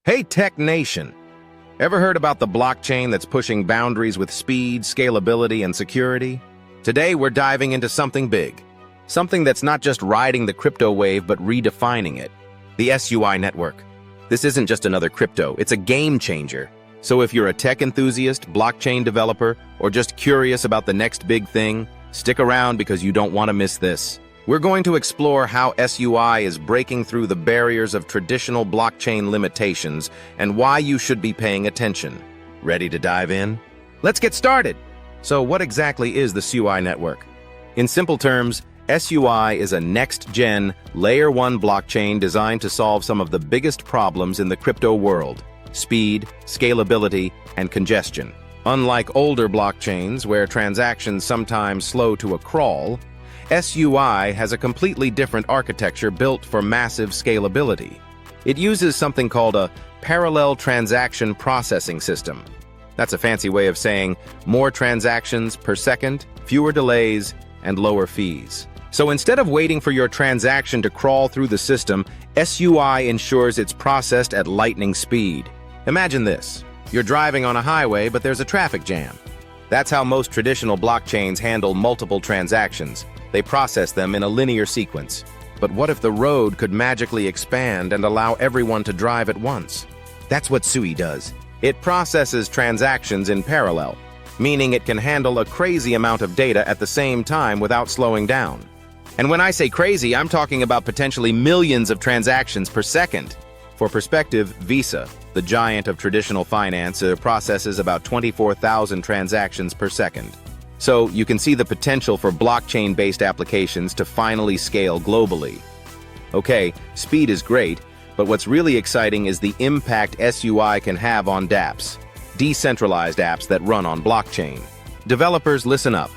Hey, Tech Nation! Ever heard about the blockchain that's pushing boundaries with speed, scalability, and security? Today, we're diving into something big. Something that's not just riding the crypto wave, but redefining it. The SUI Network. This isn't just another crypto, it's a game changer. So if you're a tech enthusiast, blockchain developer, or just curious about the next big thing, stick around because you don't want to miss this. We're going to explore how SUI is breaking through the barriers of traditional blockchain limitations and why you should be paying attention. Ready to dive in? Let's get started! So what exactly is the SUI network? In simple terms, SUI is a next-gen, Layer 1 blockchain designed to solve some of the biggest problems in the crypto world: speed, scalability, and congestion. Unlike older blockchains where transactions sometimes slow to a crawl, SUI has a completely different architecture built for massive scalability. It uses something called a parallel transaction processing system. That's a fancy way of saying more transactions per second, fewer delays, and lower fees. So instead of waiting for your transaction to crawl through the system, SUI ensures it's processed at lightning speed. Imagine this. You're driving on a highway, but there's a traffic jam. That's how most traditional blockchains handle multiple transactions. They process them in a linear sequence. But what if the road could magically expand and allow everyone to drive at once? That's what SUI does. It processes transactions in parallel, meaning it can handle a crazy amount of data at the same time without slowing down. And when I say crazy, I'm talking about potentially millions of transactions per second. For perspective, Visa, the giant of traditional finance, processes about 24,000 transactions per second. So you can see the potential for blockchain-based applications to finally scale globally. Okay, speed is great, but what's really exciting is the impact SUI can have on dApps, decentralized apps that run on blockchain. Developers, listen up.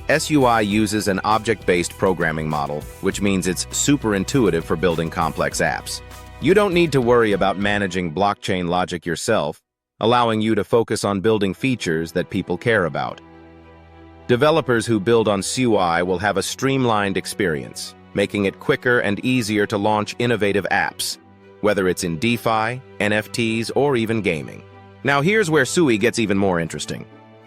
SUI uses an object-based programming model, which means it's super intuitive for building complex apps. You don't need to worry about managing blockchain logic yourself, allowing you to focus on building features that people care about. Developers who build on SUI will have a streamlined experience, making it quicker and easier to launch innovative apps, whether it's in DeFi, NFTs, or even gaming. Now here's where SUI gets even more interesting.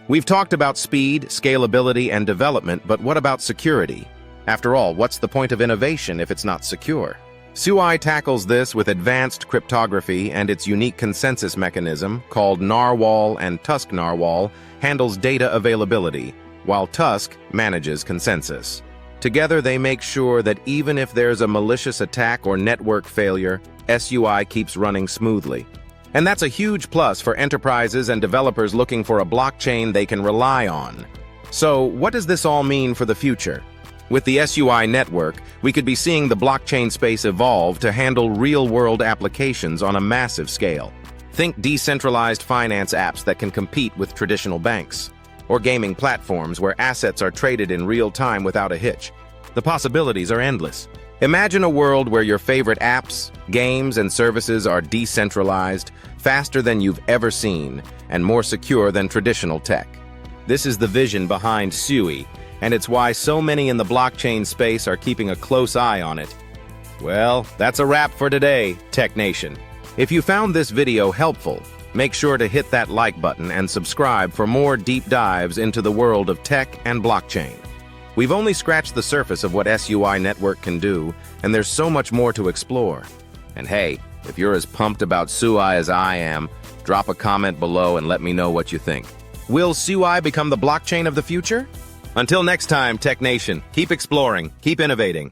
We've talked about speed, scalability, and development, but what about security? After all, what's the point of innovation if it's not secure? SUI tackles this with advanced cryptography, and its unique consensus mechanism, called Narwhal and Tusk Narwhal, handles data availability, while Tusk manages consensus. Together, they make sure that even if there's a malicious attack or network failure, SUI keeps running smoothly. And that's a huge plus for enterprises and developers looking for a blockchain they can rely on. So, what does this all mean for the future? With the SUI network, we could be seeing the blockchain space evolve to handle real-world applications on a massive scale. Think decentralized finance apps that can compete with traditional banks, or gaming platforms where assets are traded in real time without a hitch. The possibilities are endless. Imagine a world where your favorite apps, games, and services are decentralized, faster than you've ever seen, and more secure than traditional tech. This is the vision behind SUI, and it's why so many in the blockchain space are keeping a close eye on it. Well, that's a wrap for today, Tech Nation. If you found this video helpful, make sure to hit that like button and subscribe for more deep dives into the world of tech and blockchain. We've only scratched the surface of what SUI Network can do, and there's so much more to explore. And hey, if you're as pumped about SUI as I am, drop a comment below and let me know what you think. Will SUI become the blockchain of the future? Until next time, Tech Nation, keep exploring, keep innovating,